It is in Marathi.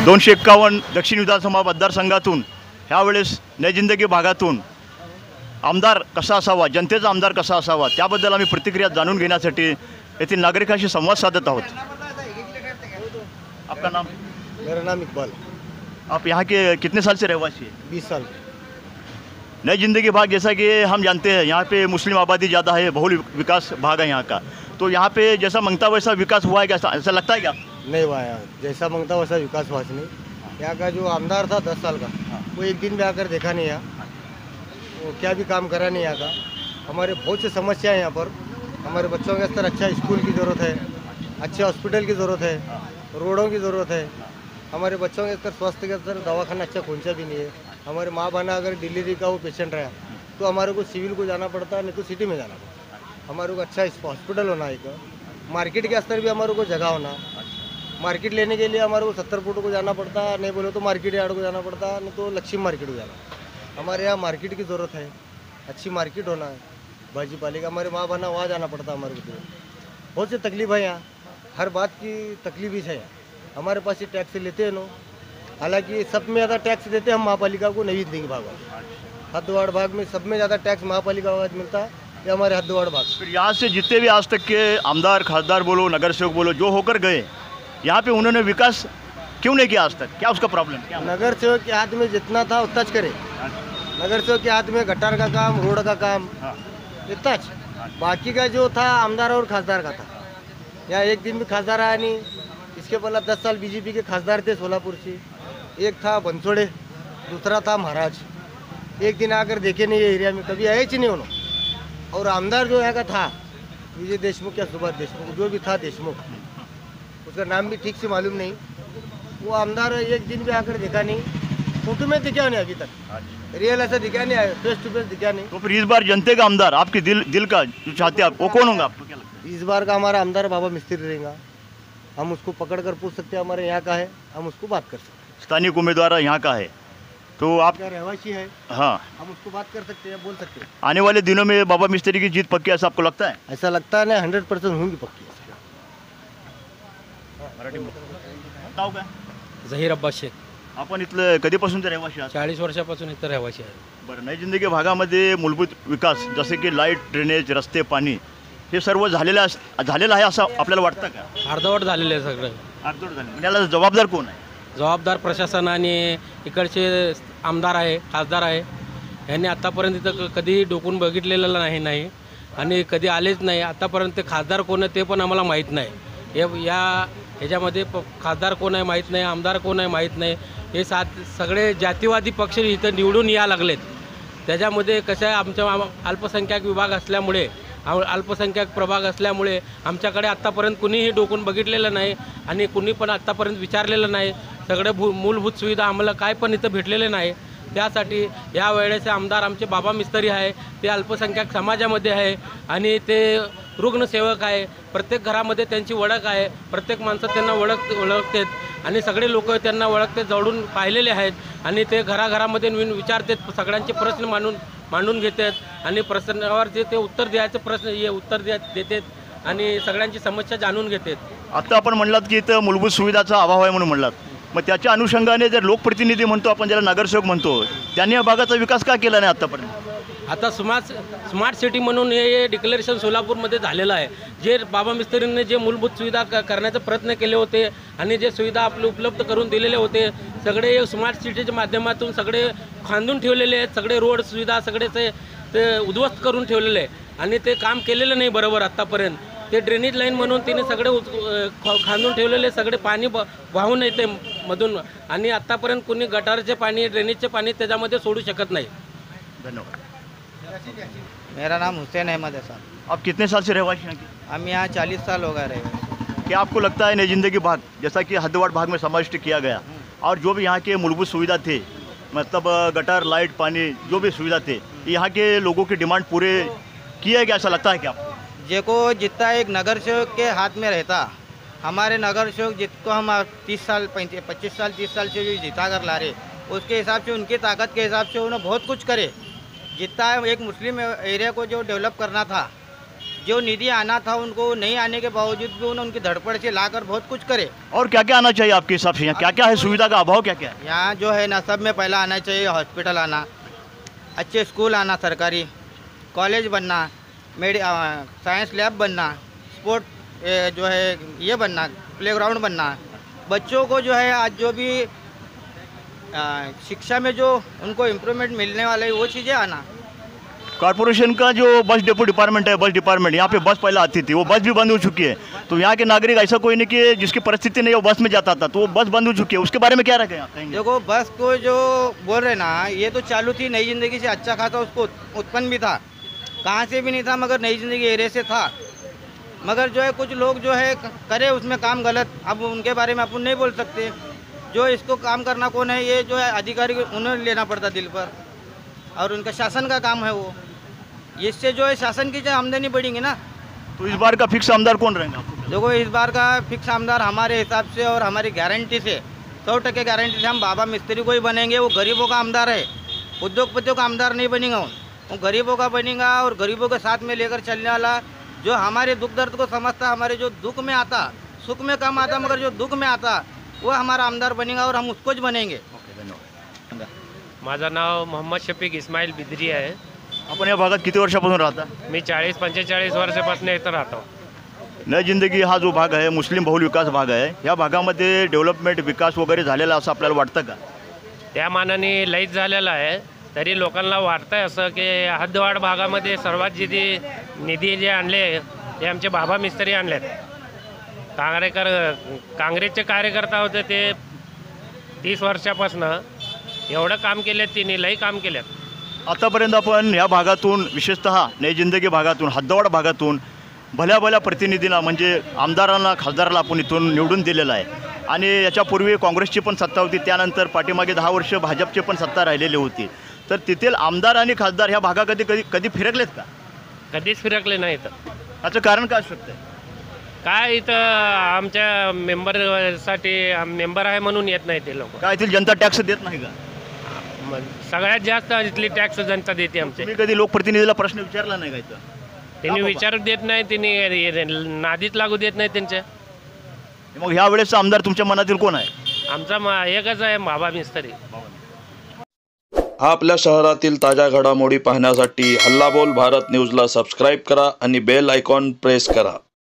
251 दक्षिण विधानसभा मतदारसंघातून ह्यावेळेस नई जिंदगी भागातून आमदार कसा असावा, जनतेचा आमदार कसा असावा, त्याबद्दल आम्ही प्रतिक्रिया जाणून घेण्यासाठी येथील नागरिकांशी संवाद साधत आहोत। आपका नाम? मेरा नाम इकबाल। आप यहाँ के कितने साल से रहवासी हैं? 20 साल। नई जिंदगी भाग, जैसा कि हम जानते हैं यहाँ पे मुस्लिम आबादी ज़्यादा है, बहुल विकास भाग है यहाँ का, तो यहाँ पे जैसा मांगता वैसा विकास हुआ है क्या, ऐसा लगता है क्या? नहीं हुआ है, जैसा मांगता वैसा विकास हुआ नहीं। यहाँ का जो आमदार था 10 साल का, वो एक दिन भी आकर देखा नहीं यहाँ, वो क्या भी काम करा नहीं यहाँ का। हमारे बहुत से समस्या है यहाँ पर। हमारे बच्चों के स्तर अच्छा स्कूल की ज़रूरत है, अच्छे हॉस्पिटल की ज़रूरत है, रोडों की ज़रूरत है। हमारे बच्चों के स्तर स्वास्थ्य के स्तर दवाखाना अच्छा कौन सा भी नहीं है। हमारे माँ बहना अगर डिलीवरी का वो पेशेंट रहा तो हमारे को सिविल को जाना पड़ता है, नहीं तो सिटी में जाना पड़ता है। हमारे को अच्छा हॉस्पिटल होना एक, मार्केट के स्तर भी हमारे को जगह होना। मार्केट लेने के लिए हमारे को 70 फुट को जाना पड़ता, नहीं बोले तो मार्केट यार्ड को जाना पड़ता, नहीं तो लक्ष्मी मार्केट को जाना। हमारे यहाँ मार्केट की ज़रूरत है, अच्छी मार्केट होना है, भाजी पाली का। हमारे माँ बहना वहाँ जाना पड़ता हमारे को। बहुत सी तकलीफ है यहाँ, हर बात की तकलीफ ही है। हमारे पास ये टैक्स लेते हैं नो, हालांकि सब में ज़्यादा टैक्स देते हैं हम महापालिका को, नई जिंदगी भाग हद्दवाड़ भाग में सब में ज़्यादा टैक्स महापालिका को मिलता है, ये हमारे हद्दवाड़ भाग। फिर यहाँ से जितने भी आज तक के आमदार, खासदार बोलो, नगर सेवक बोलो, जो होकर गए, यहाँ पे उन्होंने विकास क्यों नहीं किया आज तक? क्या उसका प्रॉब्लम क्या? नगर सेवक के हाथ में जितना था उतना करे। नगर सेवक के हाथ में गटार का काम, रोड का काम, इतना। बाकी का जो था आमदार और खासदार का था। यहाँ एक दिन भी खासदार आया नहीं। इसके पहले 10 साल बीजेपी के खासदार थे सोलापुर से। एक था बनसोड़े, दूसरा था महाराज। एक दिन आकर देखे नहीं ये एरिया में, कभी आए ही नहीं उन्होंने। और आमदार जो यहाँ का था विजय देशमुख या सुभाष देशमुख, जो भी था देशमुख, उसका नाम भी ठीक से मालूम नहीं। वो आमदार एक दिन भी आकर देखा नहीं, फोटो में दिखा नहीं अभी तक, रियल ऐसा दिखा नहीं है, फेस टू फेस दिखा नहीं। तो फिर इस बार जनते का आमदार आपके दिल का जो चाहते हैं आप, वो कौन होगा आपको क्या लगता है? इस बार का हमारा आमदार बाबा मिस्त्री रहेगा। हम उसको पकड़ कर पूछ सकते हैं, हमारे यहाँ का है, हम उसको बात कर सकते हैं। स्थानीय उम्मीदवार यहाँ का है तो आप क्या रहवासी है, हाँ, हम उसको बात कर सकते हैं, बोल सकते हैं। आने वाले दिनों में बाबा मिस्त्री की जीत पक्की, ऐसा आपको लगता है? ऐसा लगता है ना, 100% होंगी पक्की। नाव काय? झहीर अब्बास शेख। आपण इथलं कधीपासूनचे रहिवासी आहात? 40 वर्षापासून इथं रहिवासी आहे। बरं, नई जिंदगी भागामध्ये मूलभूत विकास जसे की लाईट, ड्रेनेज, रस्ते, पाणी हे सर्व झालेलं आहे असं आपल्याला वाटतं का? अर्धवट झालेलं आहे सगळं। अर्धवट झालं. म्हणजे याला जबाबदार कोण आहे? जबाबदार प्रशासन आणि इकडचे आमदार आहे, खासदार आहे, यांनी आत्तापर्यंत इथं कधी डोकून बघितलेलं नाही आणि कधी आलेच नाही। आत्तापर्यंत खासदार कोण आहे ते पण आम्हाला माहीत नाही। ह्याच्यामध्ये खासदार कोण आहे माहीत नाही, आमदार कोण आहे माहीत नाही। हे सगळे जातीवादी पक्ष इथं निवडून यायला लागलेत। त्याच्यामध्ये कसं आहे, आमच्या अल्पसंख्याक विभाग असल्यामुळे, अल्पसंख्याक प्रभाग असल्यामुळे आमच्याकडे आत्तापर्यंत कुणीही डोकून बघितलेलं नाही आणि कुणी पण आत्तापर्यंत विचारलेलं नाही। सगळे मूलभूत सुविधा आम्हाला काय पण इथं भेटलेले नाही। त्यासाठी या वेळेचे आमदार आमचे बाबा मिस्त्री आहे, ते अल्पसंख्याक समाजामध्ये आहे आणि ते रुग्णसेवक आहे। प्रत्येक घरामध्ये त्यांची ओळख आहे, प्रत्येक माणसं त्यांना ओळखतात आणि सगळे लोक त्यांना ओळखते, जवळून पाहिलेले आहेत आणि ते घराघरामध्ये विचारतात, सगळ्यांचे प्रश्न मांडून घेतात आणि प्रश्नावर ते उत्तर द्यायचे उत्तर देतात आणि सगळ्यांची समस्या जाणून घेतात। आता आपण म्हणलात की इथं मूलभूत सुविधाचा अभाव आहे म्हणून म्हणलात, मग त्याच्या अनुषंगाने जर लोकप्रतिनिधी म्हणतो आपण, ज्याला नगरसेवक म्हणतो, त्यांनी या भागाचा विकास का केला नाही आतापर्यंत? आता स्मार्ट सिटी म्हणून हे डिक्लेरेशन सोलापूरमध्ये झालेलं आहे। जे बाबा मिस्त्रींनी जे मूलभूत सुविधा करण्याचा प्रयत्न केले होते आणि जे सुविधा आपले उपलब्ध करून दिलेले होते, सगळे स्मार्ट सिटीच्या माध्यमातून सगळे खांदून ठेवलेले आहेत। सगळे रोड सुविधा सगळे ते उद्ध्वस्त करून ठेवलेले आहे आणि ते काम केलेलं नाही बरोबर आत्तापर्यंत। ते ड्रेनेज लाईन म्हणून तिने सगळे खांदून ठेवलेले, सगळे पाणी वाहून येते मधून आणि आत्तापर्यंत कोणी गटारचे पाणी, ड्रेनेजचे पाणी त्याच्यामध्ये सोडू शकत नाही। धन्यवाद। मेरा नाम हुसैन अहमद है साहब। आप कितने साल से रहवासी हैं? हम यहाँ 40 साल हो गए रहे। क्या आपको लगता है नई जिंदगी भाग जैसा कि हद्दवाड़ भाग में समाविष्ट किया गया और जो भी यहाँ के मूलभूत सुविधा थे, मतलब गटर, लाइट, पानी, जो भी सुविधा थे, यहाँ के लोगों की डिमांड पूरे किया है क्या, ऐसा लगता है क्या आपको? जेको जितना एक नगर सेवक के हाथ में रहता, हमारे नगर सेवक जिसको हम 25 साल 30 साल से जो जीता कर ला रहे, उसके हिसाब से, उनकी ताकत के हिसाब से उन्होंने बहुत कुछ करे। जितना एक मुस्लिम एरिया को जो डेवलप करना था, जो निधि आना था उनको नहीं आने के बावजूद भी उनकी धड़पड़ से लाकर बहुत कुछ करे। और क्या क्या आना चाहिए आपके हिसाब से? यहाँ क्या क्या है, सुविधा का अभाव क्या क्या है? यहाँ जो है ना, सब में पहला आना चाहिए हॉस्पिटल आना, अच्छे स्कूल आना, सरकारी कॉलेज बनना, साइंस लैब बनना, स्पोर्ट जो है ये बनना, प्लेग्राउंड बनना, बच्चों को जो है आज जो भी शिक्षा में जो उनको इम्प्रूवमेंट मिलने वाला है वो चीज़ें आना। कॉर्पोरेशन का जो बस डेपो डिपार्टमेंट है, बस डिपार्टमेंट, यहाँ पे बस पहले आती थी, वो बस भी बंद हो चुकी है। तो यहाँ के नागरिक ऐसा कोई नहीं कि जिसकी परिस्थिति नहीं है वो बस में जाता था, तो वो बस बंद हो चुकी है, उसके बारे में क्या रखें आप कहेंगे? देखो, बस को जो बोल रहे ना, ये तो चालू थी, नई ज़िंदगी से अच्छा खासा उसको उत्पन्न भी था, कहाँ से भी नहीं था, मगर नई ज़िंदगी एरिया से था। मगर जो है कुछ लोग जो है करे उसमें काम गलत, अब उनके बारे में अपन नहीं बोल सकते। जो इसको काम करना कौन है, ये जो है अधिकारी उन्हें लेना पड़ता दिल पर, और उनका शासन का काम है वो। इससे जो है शासन की जो आमदनी बढ़ेंगी ना। तो इस बार का फिक्स आमदार कौन रहेगा? देखो, इस बार का फिक्स आमदार हमारे हिसाब से और हमारी गारंटी से 100% गारंटी से हम बाबा मिस्त्री को ही बनेंगे। वो गरीबों का आमदार है, उद्योगपतियों का आमदार नहीं बनेगा। वो गरीबों का बनेगा और गरीबों के साथ में लेकर चलने वाला, जो हमारे दुख दर्द को समझता, हमारे जो दुख में आता, सुख में कम आता मगर जो दुख में आता, वो हमारा आमदार बनेगा और हम उसको ज बनेंगे। माझं नाव मोहम्मद शफीक इस्माईल बिद्री आहे। आपण या भागात किती वर्षापासून राहता? मी 40-45 वर्षापासून इथं राहतो। नई जिंदगी हा जो भाग आहे, मुस्लिम बहुल विकास भाग आहे, या भागामध्ये डेव्हलपमेंट विकास वगैरे झालेला असं आपल्याला वाटतं का? त्या मानाने लईच झालेला आहे, तरी लोकांना वाटतंय असं की हद्दवाड भागामध्ये सर्वात जे निधी जे आणले ते आमचे बाबा मिस्त्री आणलेत। काँग्रेसचे कार्यकर्ता होते ते 30 वर्षापासून एवढं काम केलेत, त्यांनी लई काम केलेत। आतापर्यंत आपण या भागातून, विशेषतः नई जिंदगी भागातून, हद्दवाड भागातून भल्या भल्या प्रतिनिधींना म्हणजे आमदारांना, खासदाराला आपण इथून निवडून दिलेलं आहे। आणि याच्यापूर्वी काँग्रेसची पण सत्ता होती, त्यानंतर पाठीमागे 10 वर्ष भाजपची पण सत्ता राहिलेली होती। तर तेथील आमदार आणि खासदार ह्या भागामध्ये कधी फिरकलेत का? कधीच फिरकले नाहीत। याचं कारण काय असू शकतं? काय इथं आमच्या मेंबरसाठी मेंबर आहे म्हणून येत नाही ते लोक। काय इथली जनता टॅक्स देत नाही का? सगळ्यात जास्त इथली टॅक्स जनता देते आमचे। तुम्ही कधी लोकप्रतिनिधीला प्रश्न विचारला नाही का इथं? त्यांनी विचारू देत नाही, त्यांनी नादीत लागू देत नाही त्यांच्या। मग ह्या वेळेसचा आमदार तुमच्या मनातील कोण आहे? आमचा एकच आहे, बाबा मिस्त्री। आपल्या शहरातील ताज्या घडामोडी पाहण्यासाठी हल्लाबोल भारत न्यूजला सबस्क्राईब करा आणि बेल आयकॉन प्रेस करा।